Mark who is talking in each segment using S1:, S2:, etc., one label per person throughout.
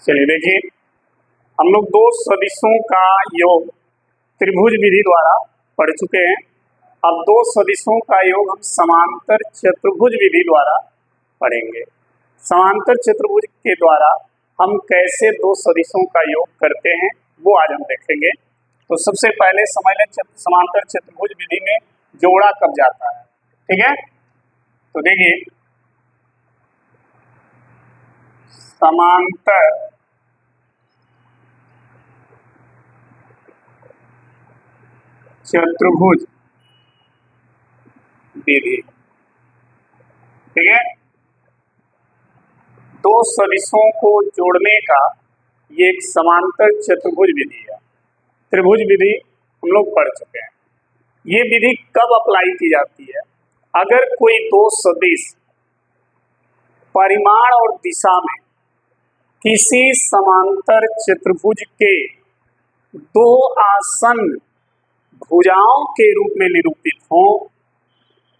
S1: चलिए देखिए, हम लोग दो सदिशों का योग त्रिभुज विधि द्वारा पढ़ चुके हैं। अब दो सदिशों का योग हम समांतर चतुर्भुज विधि द्वारा पढ़ेंगे। समांतर चतुर्भुज के द्वारा हम कैसे दो सदिशों का योग करते हैं वो आज हम देखेंगे। तो सबसे पहले समझ लें समांतर चतुर्भुज विधि में जोड़ा कब जाता है। ठीक है, तो देखिए समांतर चतुर्भुज विधि, ठीक है, दो सदिशों को जोड़ने का ये एक समांतर चतुर्भुज विधि है। त्रिभुज विधि हम लोग पढ़ चुके हैं। ये विधि कब अप्लाई की जाती है? अगर कोई दो सदिश परिमाण और दिशा में किसी समांतर चतुर्भुज के दो आसन्न भुजाओं के रूप में निरूपित हों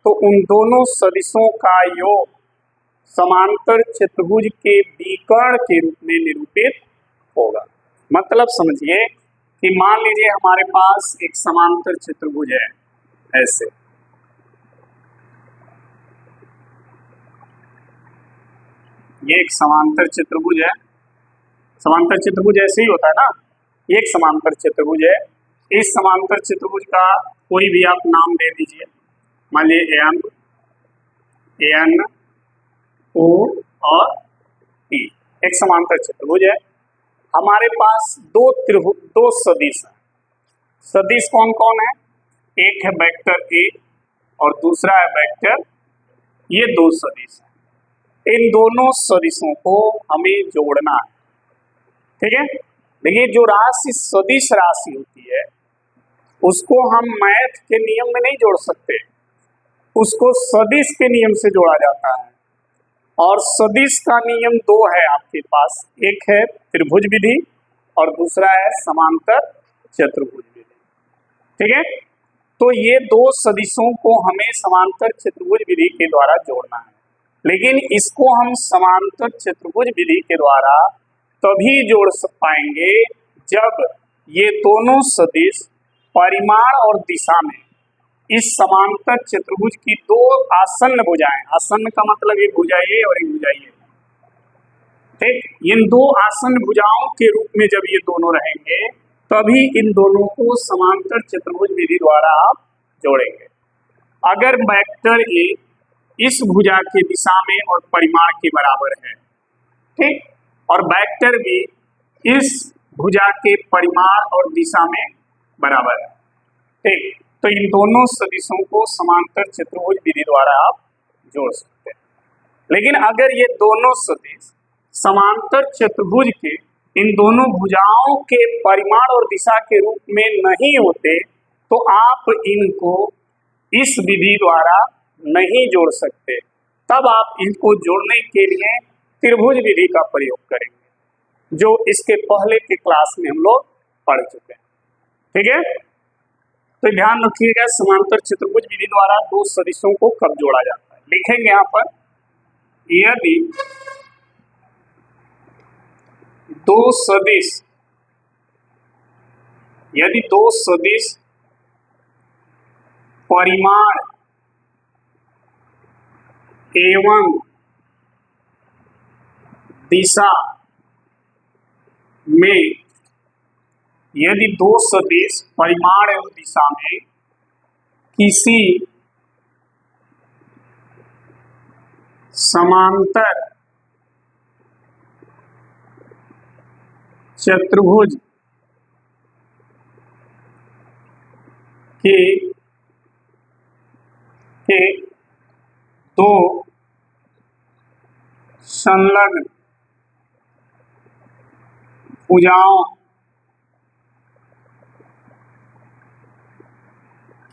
S1: तो उन दोनों सदिशों का योग समांतर चतुर्भुज के विकर्ण के रूप में निरूपित होगा। मतलब समझिए कि मान लीजिए हमारे पास एक समांतर चतुर्भुज है, ऐसे ये एक समांतर चतुर्भुज है। समांतर चतुर्भुज ऐसे ही होता है ना, ये एक समांतर चतुर्भुज है। इस समांतर चतुर्भुज का कोई भी आप नाम दे दीजिए, मान लीजिए एन ओ और पी, एक समांतर चतुर्भुज है। हमारे पास दो सदिश हैं। सदिश कौन कौन है? एक है वेक्टर ए और दूसरा है वेक्टर, ये दो सदिश हैं। इन दोनों सदिशों को हमें जोड़ना है। ठीक है, देखिए जो राशि सदिश राशि होती है उसको हम मैथ के नियम में नहीं जोड़ सकते, उसको सदिश के नियम से जोड़ा जाता है। और सदिश का नियम दो है आपके पास, एक है त्रिभुज विधि और दूसरा है समांतर चतुर्भुज विधि। ठीक है, तो ये दो सदिशों को हमें समांतर चतुर्भुज विधि के द्वारा जोड़ना है। लेकिन इसको हम समांतर चतुर्भुज विधि के द्वारा तभी जोड़ पाएंगे जब ये दोनों सदिश परिमाण और दिशा में इस समांतर चतुर्भुज की दो आसन्न भुजाएं, आसन्न का मतलब एक भुजा ये और एक भुजा ये, ठीक, इन दो आसन्न भुजाओं के रूप में जब ये दोनों रहेंगे तभी इन दोनों को समांतर चतुर्भुज विधि द्वारा आप जोड़ेंगे। अगर वेक्टर ए इस भुजा के दिशा में और परिमाण के बराबर है, ठीक, और वेक्टर बी इस भुजा के परिमाण और दिशा में बराबर है, ठीक, तो इन दोनों सदिशों को समांतर चतुर्भुज विधि द्वारा आप जोड़ सकते हैं। लेकिन अगर ये दोनों सदिश समांतर चतुर्भुज के इन दोनों भुजाओं के परिमाण और दिशा के रूप में नहीं होते तो आप इनको इस विधि द्वारा नहीं जोड़ सकते। तब आप इनको जोड़ने के लिए त्रिभुज विधि का प्रयोग करेंगे, जो इसके पहले के क्लास में हम लोग पढ़ चुके हैं। ठीक है, तो ध्यान रखिएगा समांतर चतुर्भुज विधि द्वारा दो सदिशों को कब जोड़ा जाता है। लिखेंगे यहाँ पर, यदि दो सदिश परिमाण एवं दिशा में, यदि दो सदिश परिमाण एवं दिशा में किसी समांतर चतुर्भुज के दो संलग्न भुजाओं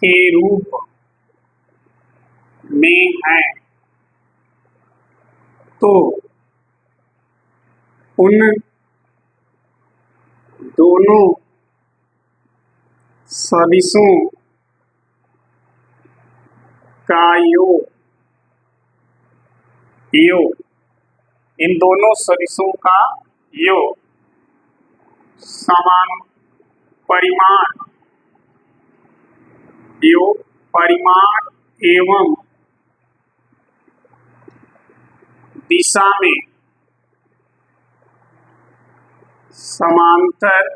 S1: के रूप में है तो उन दोनों सदिशों का योग इन दोनों सदिशों का यो समान परिमाण, यो परिमाण एवं दिशा में समांतर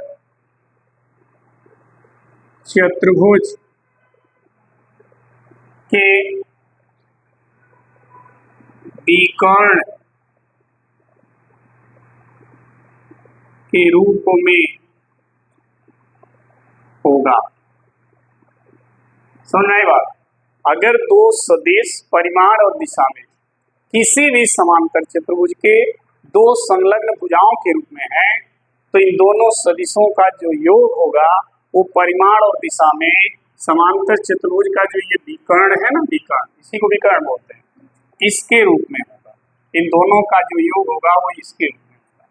S1: चतुर्भुज के विकर्ण के रूप में होगा। समझ में आई बात? अगर दो सदिश परिमाण और दिशा में किसी भी समांतर चतुर्भुज के दो संलग्न भुजाओं के रूप में है, तो इन दोनों सदिशों का जो योग होगा वो परिमाण और दिशा में समांतर चतुर्भुज का जो ये विकर्ण है ना, विकर्ण, इसी को विकर्ण बोलते हैं, इसके रूप में होगा। इन दोनों का जो योग होगा वो इसके रूप में होगा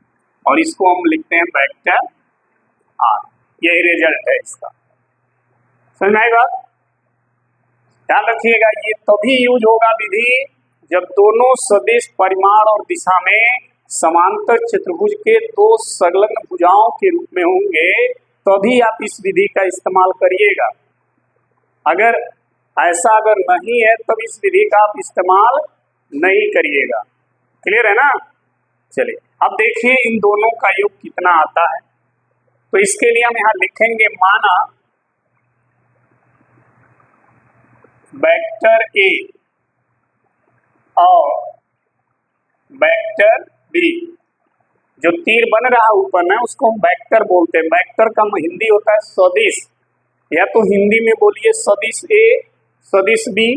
S1: और इसको हम लिखते हैं वेक्टर आर। यही रिजल्ट है इसका। समझ में आई बात? ध्यान रखिएगा, ये तभी यूज होगा विधि जब दोनों सदिश परिमाण और दिशा में समांतर चतुर्भुज के दो संलग्न भुजाओं के रूप में होंगे, तभी आप इस विधि का इस्तेमाल करिएगा। अगर ऐसा अगर नहीं है तब इस विधि का आप इस्तेमाल नहीं करिएगा। क्लियर है ना? चलिए अब देखिए इन दोनों का योग कितना आता है। तो इसके लिए हम यहां लिखेंगे, माना वेक्टर ए और वेक्टर बी, जो तीर बन रहा है ऊपर में उसको हम वेक्टर बोलते हैं। वेक्टर का हिंदी होता है सदिश, या तो हिंदी में बोलिए सदिश ए सदिश बी,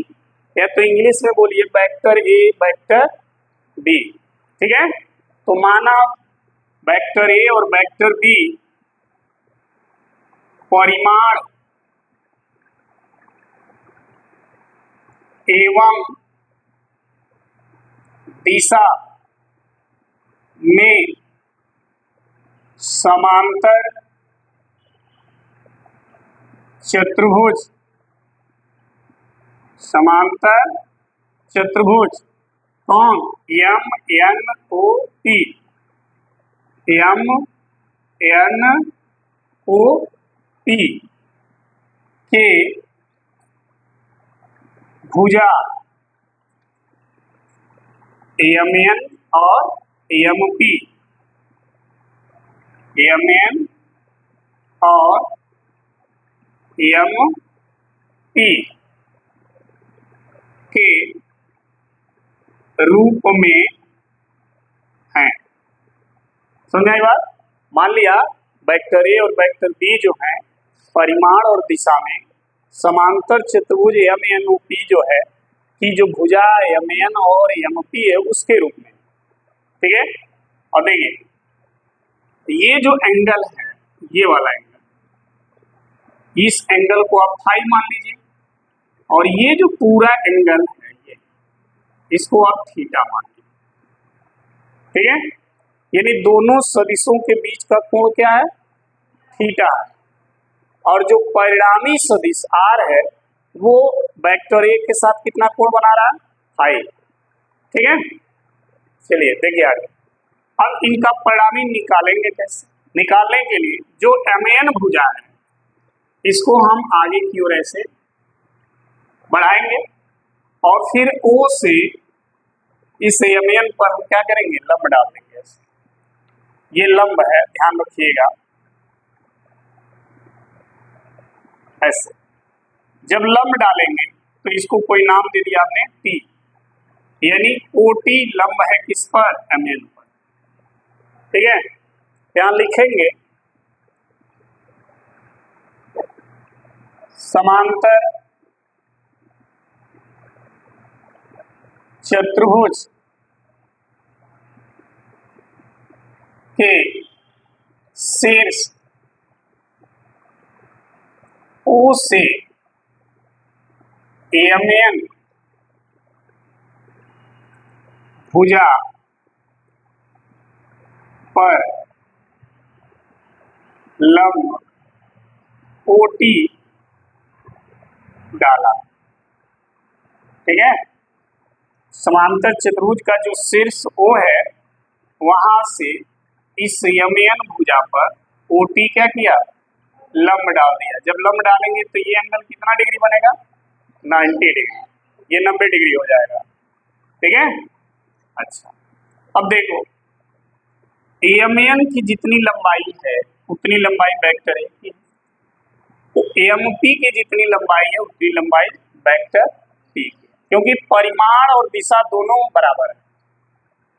S1: या तो इंग्लिश में बोलिए वेक्टर ए वेक्टर बी। ठीक है? तो माना वेक्टर ए और वेक्टर बी परिमाण एवं दिशा में समांतर चतुर्भुज, समांतर चतुर्भुज कौन? M N O P, M N O P के भुजा एम एन और एम पी, एम एन और एम पी के रूप में हैं। समझ आई बात? मान लिया वेक्टर ए और वेक्टर बी जो है परिमाण और दिशा में समांतर चतुर्भुज एम एन ओ पी जो है कि जो भुजा एम एन और एम पी है उसके रूप में। ठीक है? और देखिए ये जो एंगल है, ये वाला एंगल, इस एंगल को आप फाई मान लीजिए, और ये जो पूरा एंगल है ये, इसको आप थीटा मान लीजिए। ठीक है? यानी दोनों सदिशों के बीच का कोण क्या है? थीटा है। और जो परिणामी सदिश आर है वो वेक्टर ए के साथ कितना कोण बना रहा है? फाई। ठीक है? चलिए देखिए आगे। अब इनका परिणामी निकालेंगे कैसे? निकालने के लिए जो एम एन भुजा है इसको हम आगे की ओर ऐसे बढ़ाएंगे और फिर ओ से इस एम एन पर हम क्या करेंगे? लंब डाल देंगे। ये लंब है, ध्यान रखिएगा। ऐसे जब लंब डालेंगे तो इसको कोई नाम दे दिया आपने टी, यानी ओटी लंब है किस पर? एम एन पर। ठीक है? यहां लिखेंगे समांतर चतुर्भुज के शीर्ष ओ से एम एन भुजा पर लंब ओटी डाला। ठीक है? समांतर चतुर्भुज का जो शीर्ष ओ है वहां से इस यमन भुजा पर OT क्या किया, लंब डाल दिया। जब लंब डालेंगे तो ये एंगल कितना डिग्री बनेगा, 90 डिग्री, ये 90 डिग्री हो जाएगा। ठीक है। अच्छा, अब देखो एएमएन की जितनी लंबाई है उतनी लंबाई वेक्टर ए की, तो एएमपी की जितनी लंबाई है उतनी लंबाई वेक्टर पी की, क्योंकि परिमाण और दिशा दोनों बराबर है।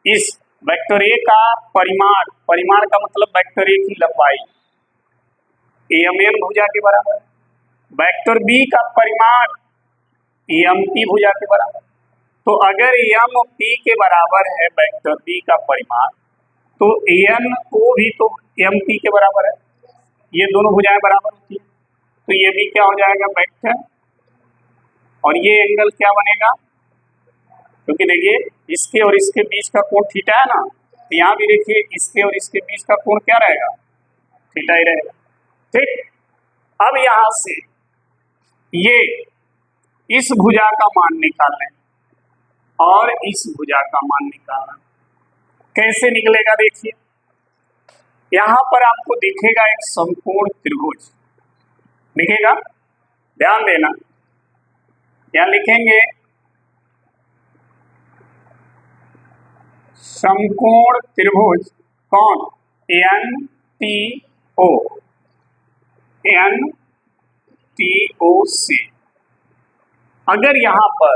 S1: इस वेक्टर ए का परिमाण, परिमाण का मतलब वेक्टर ए की लंबाई एएमएन भुजा के बराबर है, वेक्टर बी का परिमाण एएमपी भुजा के बराबर। तो अगर एएमपी के बराबर है वेक्टर बी का परिमाण, तो एएनओ भी तो एएमपी के बराबर है, ये दोनों भुजाएं बराबर होती है, तो ये भी क्या हो जाएगा, वेक्टर। और ये एंगल क्या बनेगा, क्योंकि देखिए इसके और इसके बीच का कोण थीटा है ना, तो यहाँ भी देखिए इसके और इसके बीच का कोण क्या रहेगा, थीटा ही रहेगा। ठीक, अब यहां से ये इस भुजा का मान निकालें और इस भुजा का मान निकालना, कैसे निकलेगा देखिए, यहां पर आपको दिखेगा एक समकोण त्रिभुज दिखेगा, ध्यान देना, यहां लिखेंगे समकोण त्रिभुज कौन, NTO, NTOC। अगर यहां पर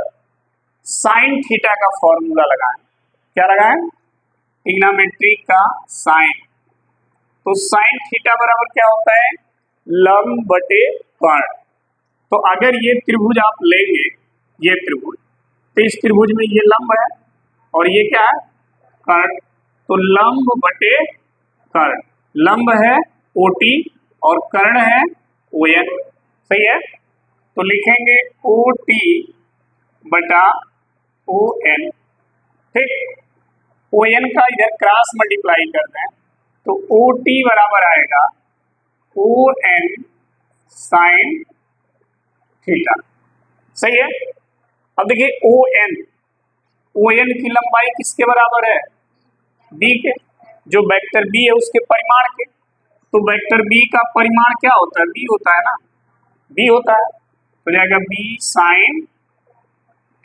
S1: साइन थीटा का फॉर्मूला लगाएं, क्या लगाएं, ट्रिग्नोमेट्री का साइन, तो साइन थीटा बराबर क्या होता है, लंब बटे कर्ण। तो अगर ये त्रिभुज आप लेंगे, ये त्रिभुज, तो इस त्रिभुज में ये लंब है और ये क्या है, कर्ण, तो लंब बटे कर्ण, लंब है OT और कर्ण है ON, सही है। तो लिखेंगे OT बटा ON। ठीक, ON का इधर क्रॉस मल्टीप्लाई करते हैं, तो OT बराबर आएगा ON साइन थीटा, सही है। अब देखिए ON की लंबाई किसके बराबर है, B के, जो वेक्टर B है उसके परिमाण के, तो वेक्टर B का परिमाण क्या होता है, B होता है ना, B होता है, तो जाएगा B साइन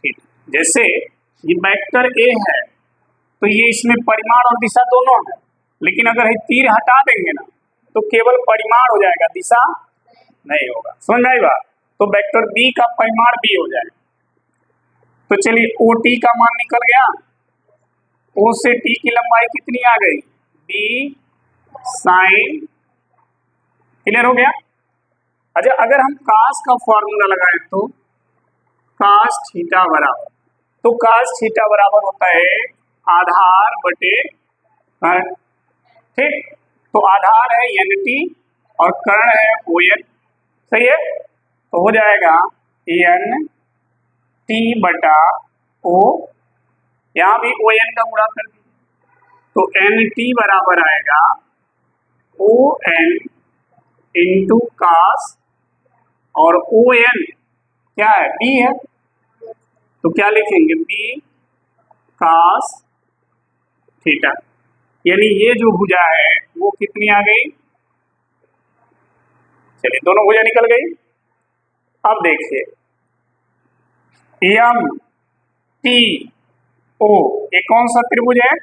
S1: थीटा। जैसे ये वेक्टर A है तो ये इसमें परिमाण और दिशा दोनों है, लेकिन अगर ये तीर हटा देंगे ना तो केवल परिमाण हो जाएगा, दिशा नहीं होगा, समझ में आई बात। तो वेक्टर B का परिमाण B हो जाएगा। तो चलिए OT का मान निकल गया, O से T की लंबाई कितनी आ गई, B साइन, क्लियर हो गया। अच्छा, अगर हम cos का फॉर्मूला लगाएं तो cos थीटा बराबर, तो cos थीटा बराबर होता है आधार बटे कर्ण। ठीक, तो आधार है NT और कर्ण है ON, सही है। तो हो जाएगा NT बटा O, यहां भी ON का गुणा कर दीजिए, तो NT बराबर आएगा ON इंटू कास, और ON क्या है, B है, तो क्या लिखेंगे, B कास थीटा। यानी ये जो भुजा है वो कितनी आ गई, चलिए दोनों भुजा निकल गई। अब देखिए MTO, ये कौन सा त्रिभुज है,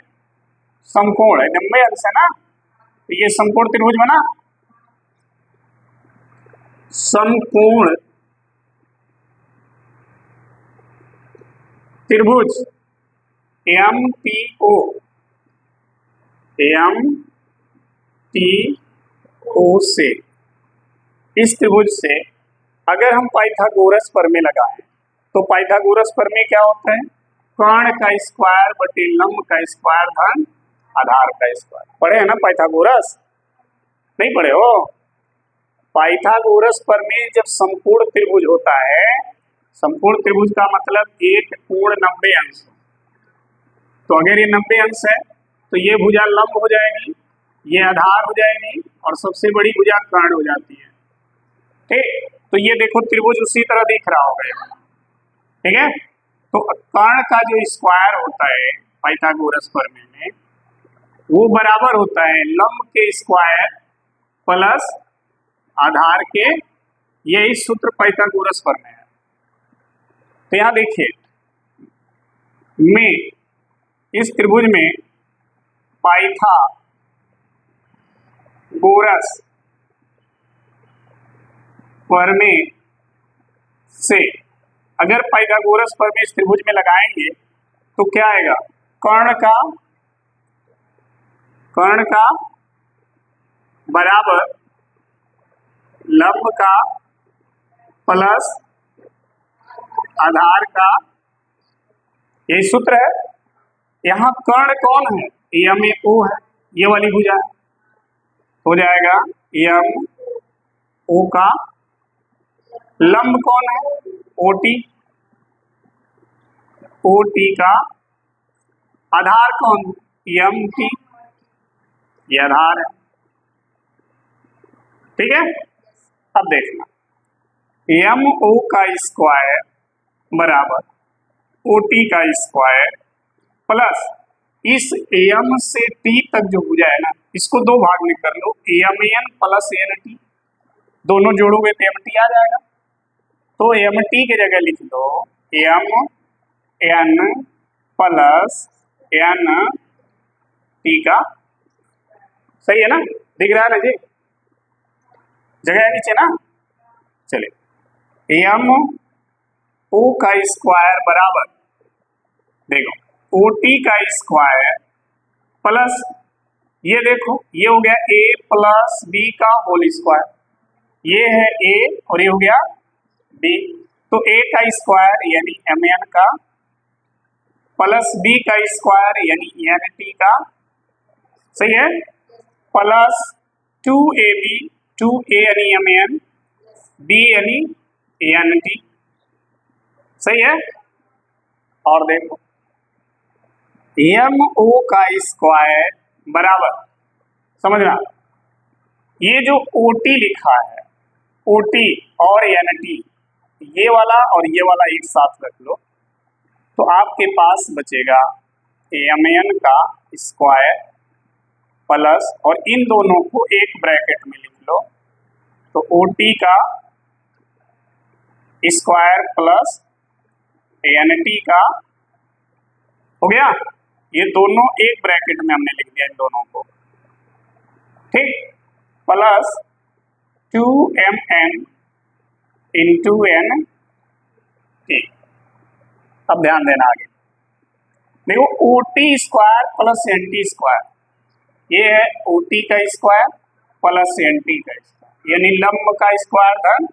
S1: समकोण है, 90 अंश है ना, तो ये समकोण त्रिभुज बना, समकोण त्रिभुज MTO, MTO से, इस त्रिभुज से अगर हम पाइथागोरस प्रमेय लगाएं तो पाइथागोरस प्रमेय क्या होता है, कर्ण का स्क्वायर बटे लंब का स्क्वायर धन आधार का स्क्वायर। पढ़े हैं ना पाइथागोरस, नहीं पढ़े हो। पाइथागोरस प्रमेय जब संपूर्ण त्रिभुज होता है, संपूर्ण त्रिभुज का मतलब एक कोण 90 अंश, तो अगर ये 90 अंश है तो ये भुजा लंब हो जाएगी, ये आधार हो जाएगी और सबसे बड़ी भुजा कर्ण हो जाती है। ठीक, तो ये देखो त्रिभुज उसी तरह दिख रहा होगा, ठीक है। तो कर्ण का जो स्क्वायर होता है पाइथागोरस प्रमेय में, वो बराबर होता है लंब के स्क्वायर प्लस आधार के। यही सूत्र पाइथागोरस पर में है। तो यहां देखिए, में इस त्रिभुज में पाइथागोरस प्रमेय से अगर पाइथागोरस प्रमेय इस त्रिभुज में लगाएंगे तो क्या आएगा? कर्ण का बराबर लंब का प्लस आधार का, यही सूत्र है। यहाँ कर्ण कौन है? यम ओ है, ये वाली भुजा है। हो जाएगा यम ओ का लंब कौन है? ओटी। ओटी का आधार कौन है? यम टी, ये आधार है। ठीक है, अब देखना, यम ओ का स्क्वायर बराबर ओटी का स्क्वायर प्लस इस एम से टी तक जो भुजा है ना, इसको दो भाग में कर लो, M N plus N T, दोनों जोड़ोगे तो एम टी आ जाएगा। तो एम टी की जगह लिख दो M N plus N T का। सही है ना? दिख रहा है ना जी? जगह है नीचे ना? चलिए, एम ओ का स्क्वायर बराबर, देखो ओ टी का स्क्वायर प्लस ये देखो, ये हो गया ए प्लस बी का होल स्क्वायर, ये है ए और ये हो गया बी। तो ए का स्क्वायर यानी एम एन का प्लस बी का स्क्वायर यानी एन टी का, सही है, प्लस 2ab, 2a यानी एम एन, बी यानी एन टी, सही है। और देखो एम ओ का स्क्वायर बराबर, समझना, ये जो ओटी लिखा है, ओटी और एन टी, ये वाला और ये वाला एक साथ रख लो तो आपके पास बचेगा एम एन का स्क्वायर प्लस, और इन दोनों को एक ब्रैकेट में लिख लो तो ओटी का स्क्वायर प्लस एन टी का, हो गया। ये दोनों एक ब्रैकेट में हमने लिख दिया इन दोनों को, ठीक, plus 2mn into N T. अब ध्यान देना आगे, देखो O T square plus N T square, ये है ओ टी का स्क्वायर प्लस एन टी का स्क्वायर, यानी लंब का स्क्वायर धन,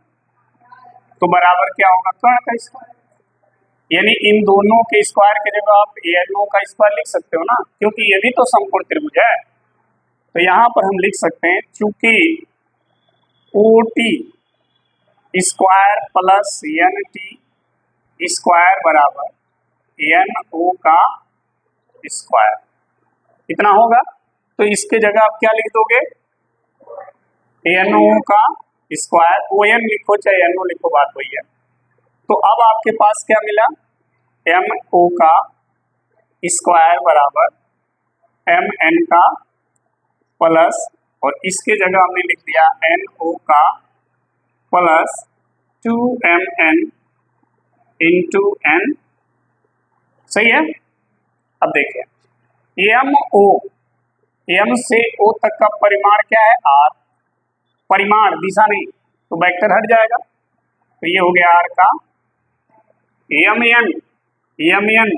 S1: तो बराबर क्या होगा? कर्ण का स्क्वायर। यानी इन दोनों के स्क्वायर की जगह आप एन ओ का स्क्वायर लिख सकते हो ना, क्योंकि ये भी तो समकोण त्रिभुज है। तो यहाँ पर हम लिख सकते हैं, चूंकि O T square plus N T square बराबर एन ओ का स्क्वायर, कितना होगा? तो इसके जगह आप क्या लिख दोगे? एन ओ का स्क्वायर, ओ एन लिखो चाहे एन ओ लिखो, बात वही है। तो अब आपके पास क्या मिला? एम ओ का स्क्वायर बराबर एम एन का प्लस, और इसके जगह हमने लिख दिया एन ओ का प्लस 2mn इंटू एन, सही है। अब देखिए एम ओ, एम से ओ तक का परिमाण क्या है? आर, परिमाण दिशा नहीं, तो वेक्टर हट जाएगा, तो ये हो गया आर का। एम एन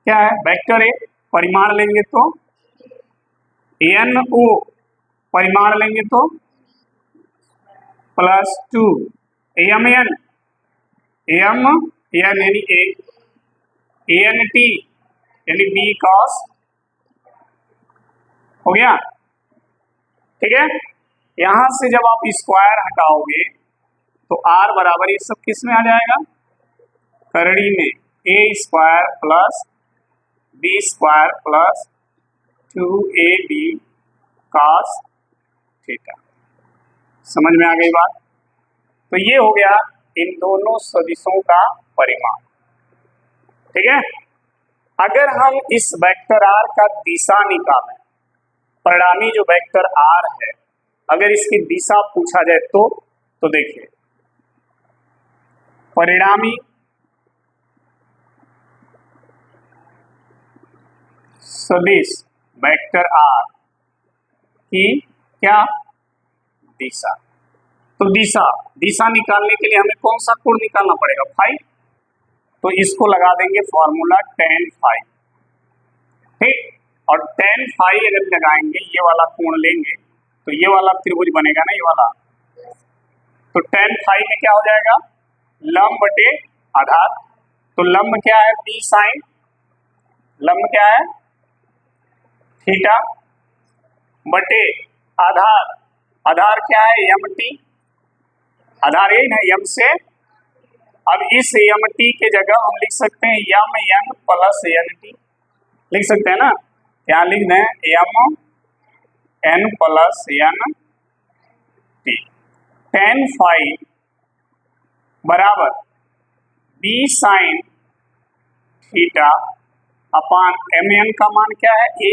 S1: क्या है? वेक्टर है, परिमाण लेंगे तो एन ओ, परिमाण लेंगे तो प्लस 2 एम एन यानी ए, एन टी यानी बी कॉस, हो गया, ठीक है। यहां से जब आप स्क्वायर हटाओगे तो आर बराबर ये सब किस में आ जाएगा? करड़ी में, A square plus B square plus 2ab cos theta. समझ में आ गई बात? तो ये हो गया इन दोनों सदिशों का परिमाण, ठीक है। अगर हम इस वेक्टर आर का दिशा निकालें परिणामी जो वेक्टर आर है, अगर इसकी दिशा पूछा जाए तो देखिए परिणामी सदिश वेक्टर आर की क्या दिशा। तो दिशा निकालने के लिए हमें कौन सा कोण निकालना पड़ेगा, फाई। तो इसको लगा देंगे फॉर्मूला tan फाई, ठीक। और tan फाई अगर लगाएंगे, ये वाला कोण लेंगे तो ये वाला त्रिभुज बनेगा ना, ये वाला। तो tan फाई में क्या हो जाएगा, लंब बटे आधार। तो लंब क्या है, b साइन, लंब क्या है थीटा, बटे आधार, आधार क्या है mt, आधार ये है m से। अब इस mt के जगह हम लिख सकते हैं यम n प्लस nt, लिख सकते हैं ना। यहाँ लिख दें M n plus n t। tan phi बराबर b sine theta upon mn का मान क्या है a,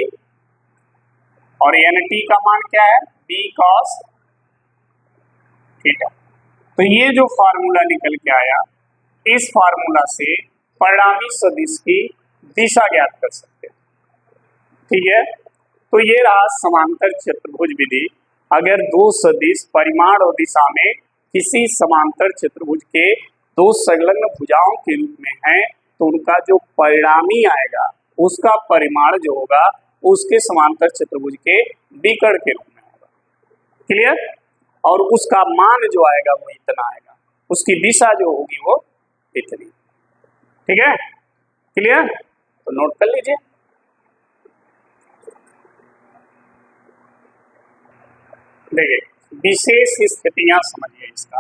S1: और nt का मान क्या है b cos थीटा। तो ये जो फार्मूला निकल के आया, इस फार्मूला से परिणामी सदिश की दिशा ज्ञात कर सकते हैं, ठीक है। तो ये रहा समांतर चतुर्भुज विधि। अगर दो सदिश परिमाण और दिशा में किसी समांतर चतुर्भुज के दो संलग्न भुजाओं के रूप में हैं, तो उनका जो परिणामी आएगा उसका परिमाण जो होगा उसके समांतर चतुर्भुज के विकर्ण के रूप में होगा, क्लियर। और उसका मान जो आएगा वो इतना आएगा, उसकी दिशा जो होगी वो इतनी, ठीक है, क्लियर। तो नोट कर लीजिए। देखिए विशेष स्थितियां समझिए इसका,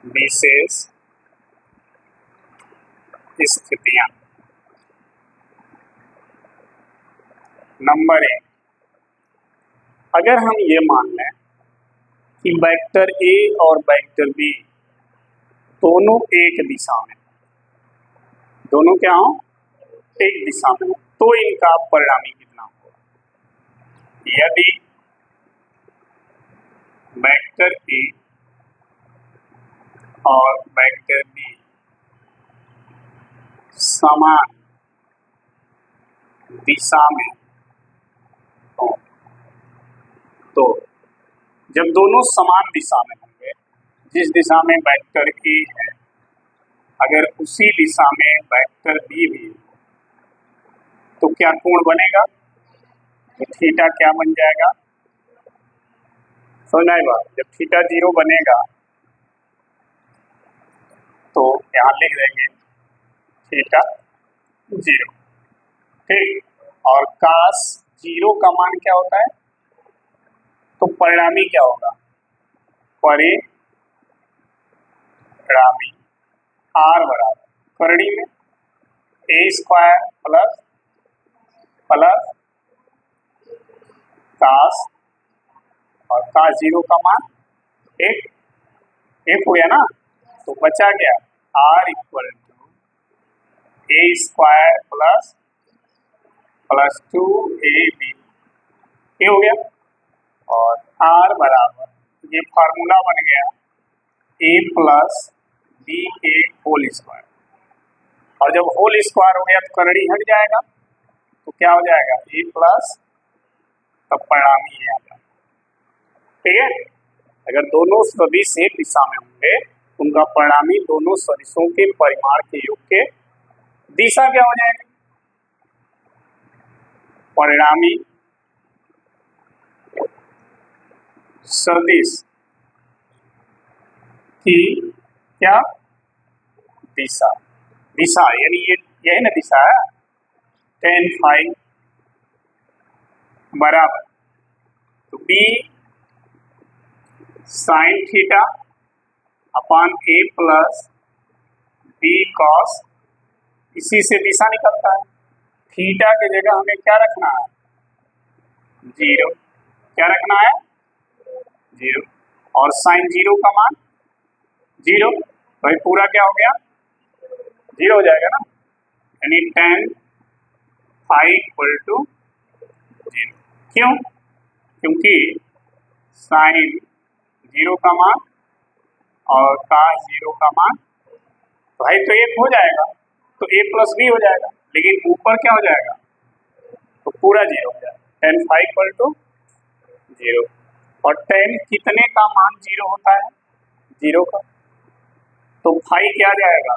S1: विशेष स्थितियां। नंबर 1, अगर हम ये मान लें कि वेक्टर ए और वेक्टर बी दोनों एक दिशा में, दोनों क्या हो, एक दिशा में हो, तो इनका परिणामी कितना होगा। यदि वेक्टर ए और वेक्टर बी समान दिशा में हो, तो जब दोनों समान दिशा में होंगे, जिस दिशा में वेक्टर ए है अगर उसी दिशा में वेक्टर बी भी है, तो क्या कोण बनेगा, तो थीटा क्या बन जाएगा, समझना है बात। जब थीटा 0 बनेगा तो यहाँ लिख देंगे थीटा 0, ठीक। और कास 0 का मान क्या होता है, तो परिणामी क्या होगा, परिणामी आर बराबर करड़ी में ए स्क्वायर प्लस कास, और कास 0 का मान एक हो गया ना, तो बचा गया R equal to A square plus 2ab, ये हो गया। और आर बराबर, ये फार्मूला बन गया ए प्लस बी ए होल स्क्वायर, और जब होल स्क्वायर हो गया तो करड़ी हट जाएगा, तो क्या हो जाएगा ए प्लस, तब परिणामी ये आ जाएगा, ठीक है। अगर दोनों सदिश एक दिशा में होंगे, उनका परिणामी दोनों सदिशों के परिमाण के योग के दिशा क्या हो जाएगी, परिणामी सदिश की क्या दिशा, दिशा यानी ये ना दिशा है, tan फाई बराबर, तो b sine theta upon a plus b cos, इसी से दिशा निकलता है। थीटा की जगह हमें क्या रखना है, 0, क्या रखना है 0, और साइन 0 का मान 0, भाई पूरा क्या हो गया 0 हो जाएगा ना, यानी tan फाई इक्वल टू 0। क्यों? क्योंकि साइन 0 का मान और cos 0 का मान भाई तो 1 हो जाएगा, तो a प्लस बी हो जाएगा, लेकिन ऊपर क्या हो जाएगा, तो पूरा 0 हो जाएगा। tan फाई इक्वल टू 0 और tan कितने का मान 0 होता है, 0 का, तो फाई क्या जाएगा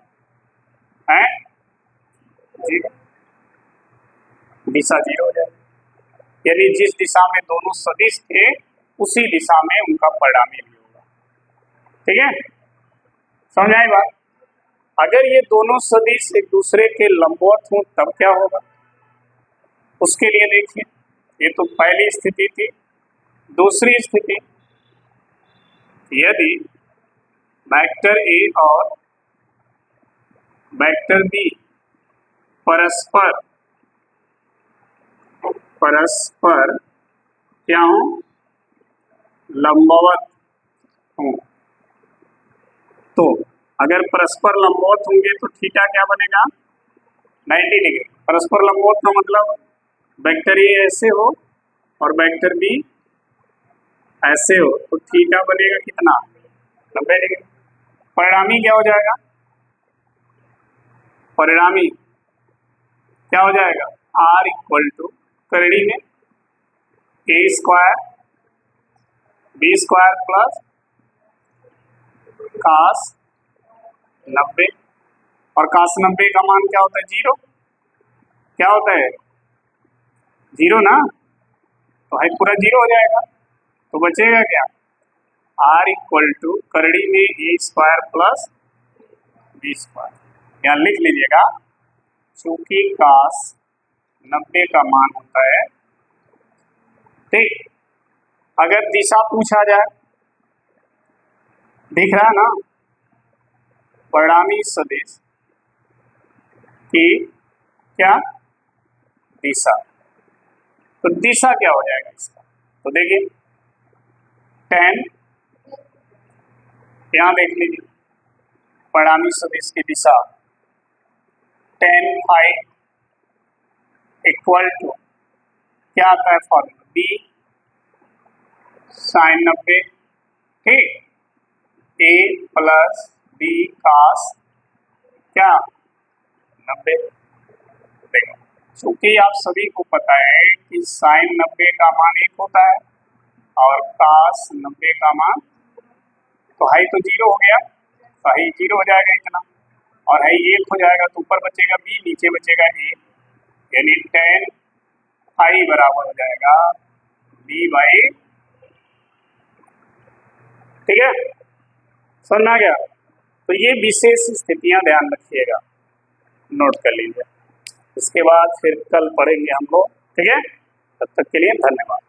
S1: है 0, दिशा 0 हो जाएगी। यानी जिस दिशा में दोनों सदिश थे उसी दिशा में उनका परिणामी भी होगा। ठीक है, समझ आई बात? अगर ये दोनों सदिश एक दूसरे के लंबवत हों तब क्या होगा, उसके लिए देखिए, ये तो पहली स्थिति थी। दूसरी स्थिति, यदि वेक्टर ए और वेक्टर बी परस्पर क्या हो, लंबवत हों, तो अगर परस्पर लंबवत होंगे तो थीटा क्या बनेगा, 90 डिग्री। परस्पर लंबवत का मतलब वेक्टर ए ऐसे हो और वेक्टर बी ऐसे हो, तो थीटा बनेगा कितना, 90 डिग्री। परिणामी क्या हो जाएगा, परिणामी क्या हो जाएगा, आर इक्वल टू करड़ी में A square B square plus cos 90, और कास 90 का मान क्या होता है, 0। क्या होता है, 0 ना, तो हाई पूरा 0 हो जाएगा, तो बचेगा क्या, आर इक्वल टू करड़ी में A square plus B square. यहाँ लिख लीजिएगा, चूंकि कास 90 का मान होता है, ठीक। अगर दिशा पूछा जाए, दिख रहा ना, परिणामी सदिश की क्या दिशा, तो दिशा क्या हो जाएगा इसका, तो देखिए tan, यहाँ देख लीजिए परिणामी सदिश की दिशा tan फाई इक्वल टू क्या आता है फॉर्मूला, बी साइन 90, ठीक, ए प्लस बी कास क्या 90। देखो, चूंकि आप सभी को पता है कि साइन 90 का मान 1 होता है और कास 90 का मान, तो हाई तो 0 हो गया, तो हाई 0 हो जाएगा इतना, और हाई 1 हो जाएगा, तो ऊपर बचेगा बी, नीचे बचेगा ए, यानी tan फाई बराबर हो जाएगा बी बाई, ठीक है, समझ आ गया? तो ये विशेष स्थितियां ध्यान रखिएगा, नोट कर लीजिए। इसके बाद फिर कल पढ़ेंगे हम लोग, ठीक है, तब तक के लिए धन्यवाद।